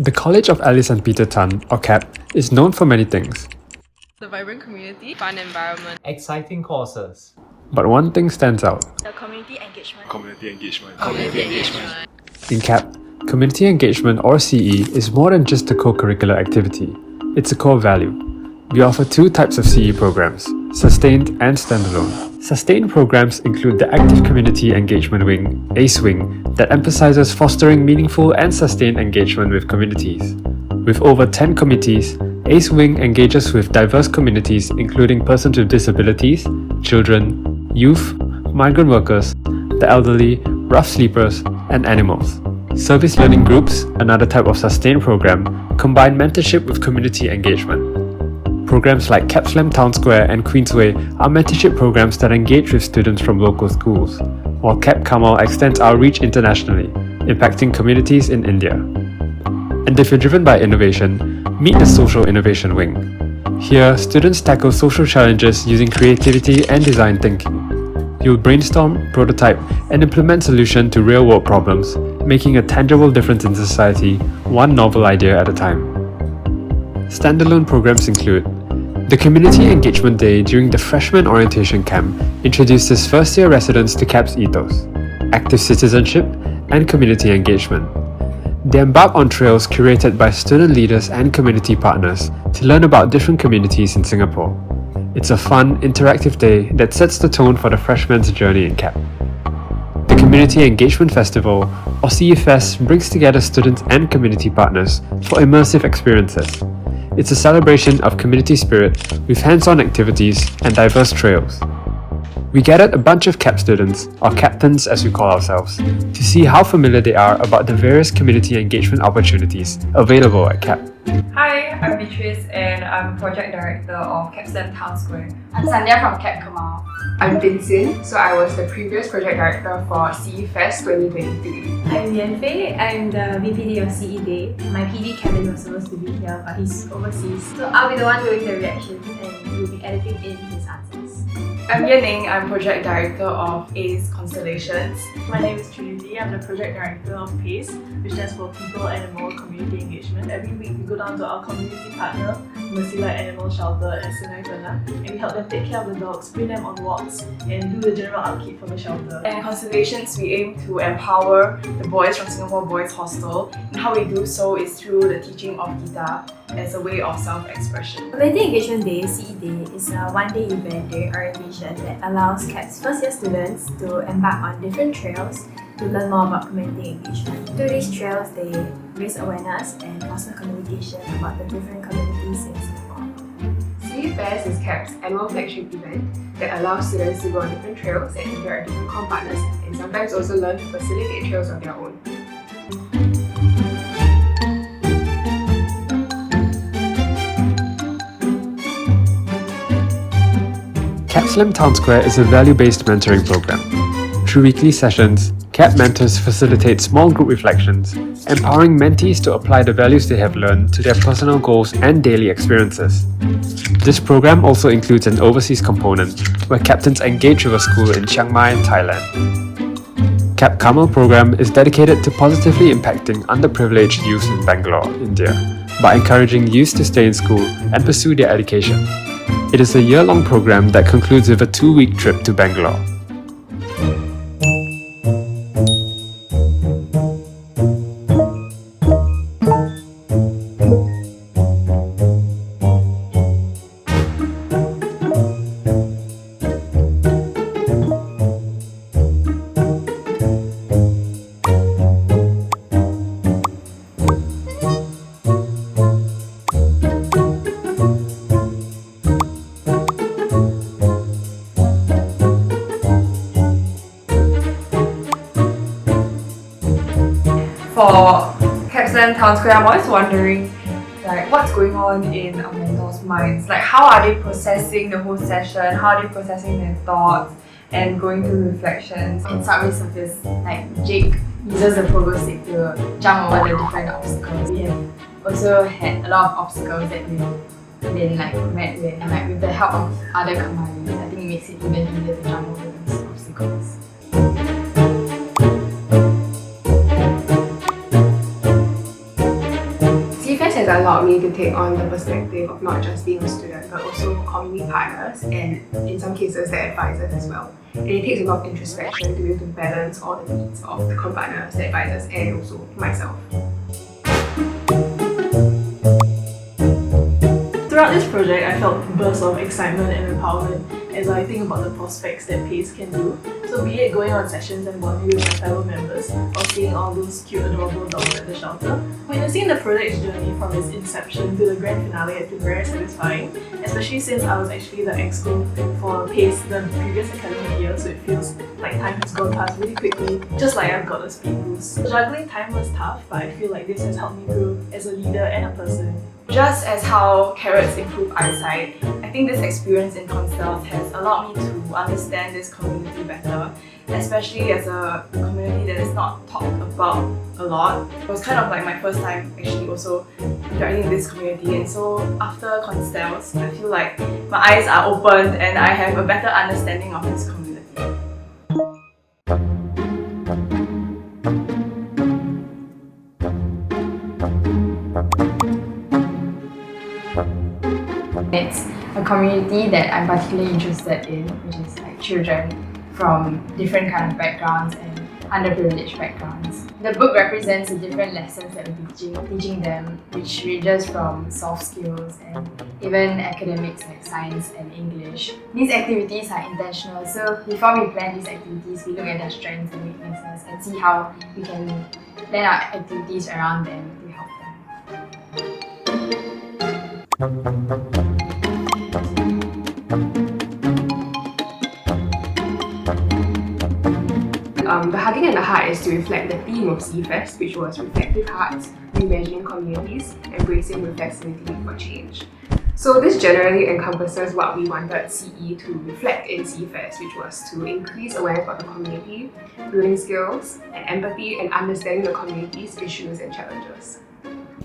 The College of Alice and Peter Tan, or CAPT, is known for many things. The vibrant community, fun environment, exciting courses. But one thing stands out. The community engagement. In CAPT, community engagement or CE is more than just a co-curricular activity. It's a core value. We offer two types of CE programs, sustained and standalone. Sustained programs include the Active Community Engagement Wing, ACE Wing, that emphasizes fostering meaningful and sustained engagement with communities. With over 10 committees, ACE Wing engages with diverse communities including persons with disabilities, children, youth, migrant workers, the elderly, rough sleepers, and animals. Service learning groups, another type of sustained program, combine mentorship with community engagement. Programs like CAPT Town Square and Queensway are mentorship programs that engage with students from local schools, while CAPT Kamal extends our reach internationally, impacting communities in India. And if you're driven by innovation, meet the Social Innovation Wing. Here, students tackle social challenges using creativity and design thinking. You'll brainstorm, prototype, and implement solutions to real-world problems, making a tangible difference in society, one novel idea at a time. Standalone programs include the Community Engagement Day during the Freshman Orientation Camp introduces first-year residents to CAPT's ethos, active citizenship, and community engagement. They embark on trails curated by student leaders and community partners to learn about different communities in Singapore. It's a fun, interactive day that sets the tone for the freshmen's journey in CAPT. The Community Engagement Festival, or CEFest, brings together students and community partners for immersive experiences. It's a celebration of community spirit with hands-on activities and diverse trails. We gathered a bunch of CAPT students, or captains as we call ourselves, to see how familiar they are about the various community engagement opportunities available at CAPT. Hi, I'm Beatrice and I'm Project Director of CAPT Town Square. I'm Sandhya from CAPT Kamal. I'm Vincent, so I was the previous Project Director for CE Fest 2023. I'm Yanfei, I'm the VPD of CE Day. My PD Kevin was supposed to be here but he's overseas. So I'll be the one doing the reactions and you'll be editing in his answers. I'm Yaning, I'm Project Director of ACE Constellations. My name is Trinity, I'm the Project Director of PACE, which stands for People, Animal, Community Engagement. Every week we go down to our community partner, Mercylife Animal Shelter in Sungai Tengah, and we help them take care of the dogs, bring them on walks, and do the general upkeep for the shelter. And Constellations, we aim to empower the boys from Singapore Boys Hostel, and how we do so is through the teaching of guitar as a way of self-expression. Community Engagement Day, CE Day, is a one-day event during orientation that allows CAPT's first-year students to embark on different trails to learn more about community engagement. Through these trails, they raise awareness and foster communication about the different communities in Singapore. CE Fest is CAPT's annual flagship event that allows students to go on different trails and interact with different com partners and sometimes also learn to facilitate trails of their own. CAPT Town Square is a value-based mentoring program. Through weekly sessions, CAPT mentors facilitate small group reflections, empowering mentees to apply the values they have learned to their personal goals and daily experiences. This program also includes an overseas component, where captains engage with a school in Chiang Mai, Thailand. CAPT Kamal program is dedicated to positively impacting underprivileged youth in Bangalore, India, by encouraging youth to stay in school and pursue their education. It is a year-long program that concludes with a 2-week trip to Bangalore. For CAPT Town Square, I'm always wondering what's going on in our mentors' minds. How are they processing the whole session? How are they processing their thoughts and going through reflections? In Subway Surface, Jake uses the pogo stick to jump over the different obstacles. We have also had a lot of obstacles that we've been met with, and with the help of other Kamalis, I think it makes it even easier to jump over those obstacles. has allowed me to take on the perspective of not just being a student but also community partners and in some cases the advisors as well. And it takes a lot of introspection to be able to balance all the needs of the co-partners, the advisors and also myself. Throughout this project, I felt bursts of excitement and empowerment as I think about the prospects that PACE can do. So be it going on sessions and bonding with my fellow members, or seeing all those cute adorable dogs at the shelter, witnessing the project's journey from its inception to the grand finale has been very satisfying, especially since I was actually the exco for PACE the previous academic year, so it feels like time has gone past really quickly, just like I've got a speed boost. Juggling time was tough, but I feel like this has helped me grow as a leader and a person. Just as how carrots improve eyesight, I think this experience in Constels has allowed me to understand this community better, especially as a community that is not talked about a lot. It was kind of like my first time actually also interacting with this community, and so after Constels, I feel like my eyes are opened and I have a better understanding of this community. It's a community that I'm particularly interested in, which is like children from different kind of backgrounds and underprivileged backgrounds. The book represents the different lessons that we're teaching them, which ranges from soft skills and even academics like science and English. These activities are intentional, so before we plan these activities, we look at their strengths and weaknesses and see how we can plan our activities around them to help them. The Hugging and the Heart is to reflect the theme of CFest, which was Reflective Hearts, Reimagining Communities, Embracing Reflexivity for Change. So this generally encompasses what we wanted CE to reflect in CFest, which was to increase awareness of the community, building skills and empathy and understanding the community's issues and challenges.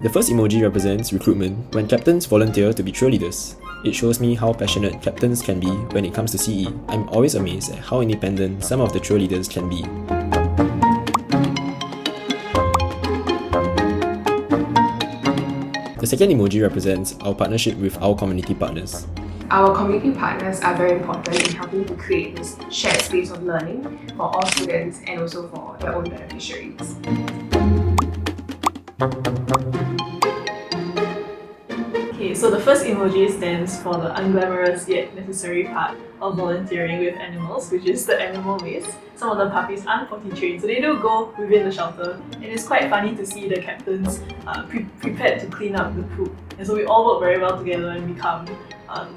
The first emoji represents recruitment when captains volunteer to be cheerleaders. It shows me how passionate captains can be when it comes to CE. I'm always amazed at how independent some of the cheerleaders can be. The second emoji represents our partnership with our community partners. Our community partners are very important in helping to create this shared space of learning for all students and also for their own beneficiaries. Okay, so the first emoji stands for the unglamorous yet necessary part of volunteering with animals, which is the animal waste. Some of the puppies aren't potty trained, so they do go within the shelter, and it's quite funny to see the captains prepared to clean up the poop. And so we all work very well together and become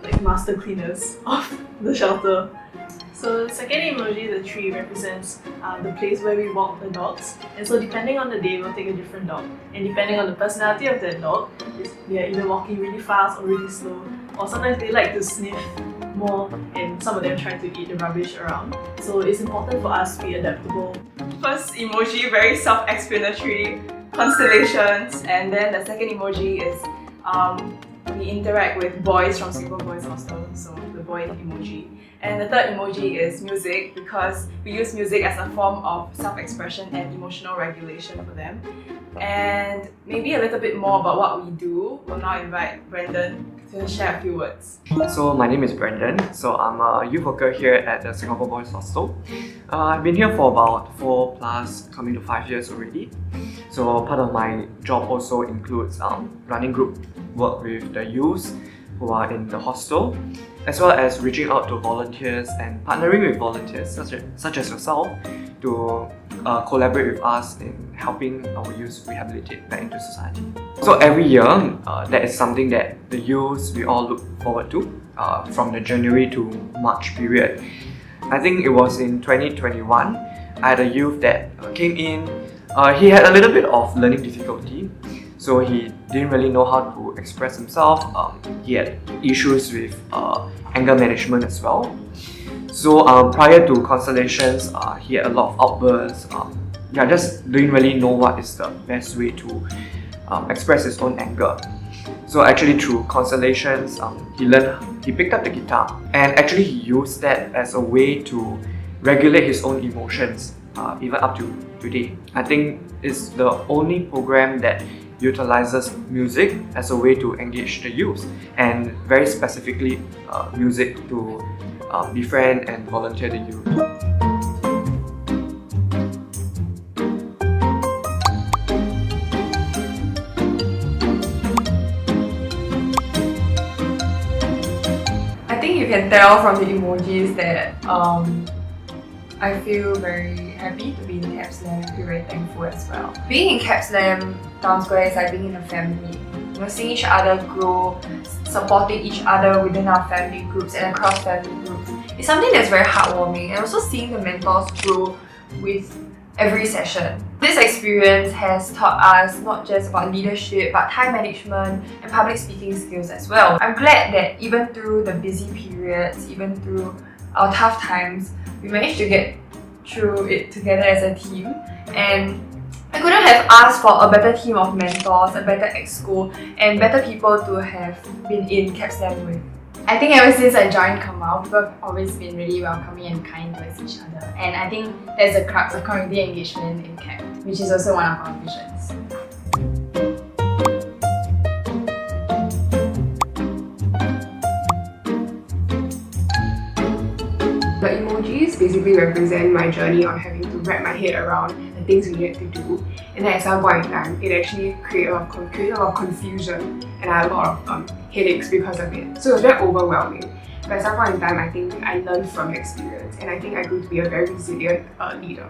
like master cleaners of the shelter. So the second emoji, the tree, represents the place where we walk the dogs. And so depending on the day, we'll take a different dog. And depending on the personality of that dog, they are either walking really fast or really slow. Or sometimes they like to sniff more, and some of them try to eat the rubbish around. So it's important for us to be adaptable. First emoji, very self-explanatory, constellations, and then the second emoji is we interact with boys from Singapore Boys Hostel, so the boy emoji. And the third emoji is music, because we use music as a form of self-expression and emotional regulation for them. And maybe a little bit more about what we do. We'll now invite Brendan to share a few words. So my name is Brendan. So I'm a youth worker here at the Singapore Boys Hostel. I've been here for about 4+ coming to 5 years already. So part of my job also includes running group work with the youths who are in the hostel, as well as reaching out to volunteers and partnering with volunteers such as yourself to collaborate with us in helping our youth rehabilitate back into society. So every year, that is something that the youths we all look forward to from the January to March period. I think it was in 2021, I had a youth that came in. He had a little bit of learning difficulty, so he didn't really know how to express himself. He had issues with anger management as well. So prior to Constellations, he had a lot of outbursts. Just didn't really know what is the best way to express his own anger. So actually through Constellations, he picked up the guitar, and actually he used that as a way to regulate his own emotions, even up to today. I think it's the only program that utilizes music as a way to engage the youth, and very specifically music to befriend and volunteer the youth. I think you can tell from the emojis that I feel very happy to be in CAPT Slam. I feel very thankful as well. Being in CAPT Slam Town Square is like being in a family. You know, seeing each other grow, supporting each other within our family groups and across family groups. It's something that's very heartwarming, and also seeing the mentors grow with every session. This experience has taught us not just about leadership, but time management and public speaking skills as well. I'm glad that even through the busy periods, even through our tough times, we managed to get through it together as a team, and I couldn't have asked for a better team of mentors, a better exco, and better people to have been in CAPT Slam with. I think ever since I joined Kamal, people have always been really welcoming and kind towards each other. And I think there's a crux of community engagement in CAPT, which is also one of our visions. The emojis basically represent my journey on having to wrap my head around the things we needed to do. And then at some point in time, it actually created a lot of confusion, and I had a lot of headaches because of it. So it was very overwhelming. But at some point in time, I think I learned from the experience, and I think I grew to be a very resilient leader.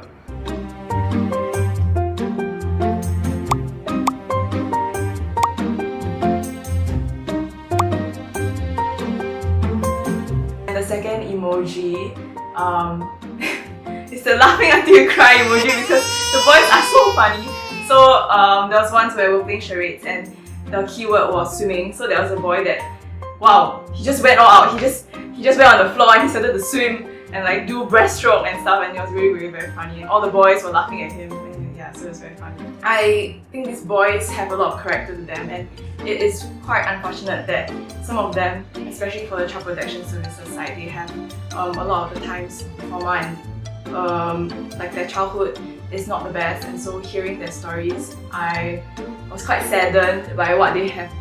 And the second emoji is the laughing until you cry emoji, because the boys are so funny. So there was once where we were playing charades and the keyword was swimming. So there was a boy that, wow, he just went all out. He just went on the floor and he started to swim and like do breaststroke and stuff, and it was really very funny. And all the boys were laughing at him. And yeah, so it was very funny. I think these boys have a lot of character to them, and it is quite unfortunate that some of them, especially for the Child Protection Services side, they have a lot of the times trauma and like their childhood is not the best, and so hearing their stories, I was quite saddened by what they have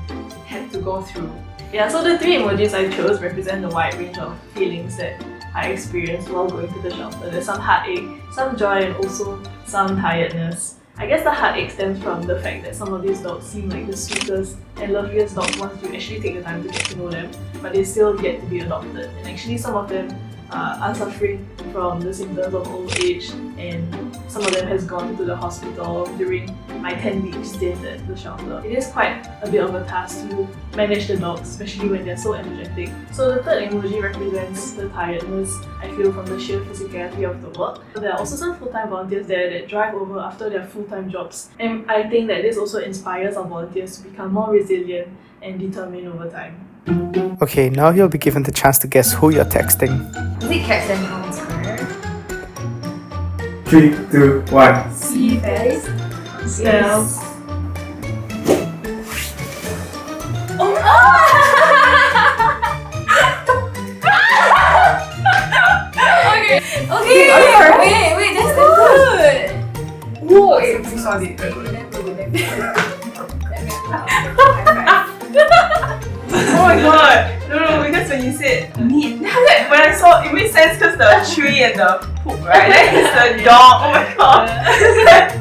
had to go through. Yeah, so the three emojis I chose represent the wide range of feelings that I experienced while going to the shelter. There's some heartache, some joy, and also some tiredness. I guess the heartache stems from the fact that some of these dogs seem like the sweetest and loveliest dogs once you actually take the time to get to know them, but they still yet to be adopted. And actually some of them are suffering from the symptoms of old age, and some of them has gone to the hospital during my 10-week stint at the shelter. It is quite a bit of a task to manage the dogs, especially when they're so energetic. So the third emoji represents the tiredness I feel from the sheer physicality of the work. There are also some full-time volunteers there that drive over after their full-time jobs, and I think that this also inspires our volunteers to become more resilient and determined over time. Okay, now you'll be given the chance to guess who you're texting. Is it CAPT Slam Town Square? 3, 2, 1. See face? Smells. Okay, wait, that's so good! Whoa, it's so solid. Oh my god! No, because when you said meat, when I saw it made sense because the tree and the poop, right? Then it's the dog. Oh my god!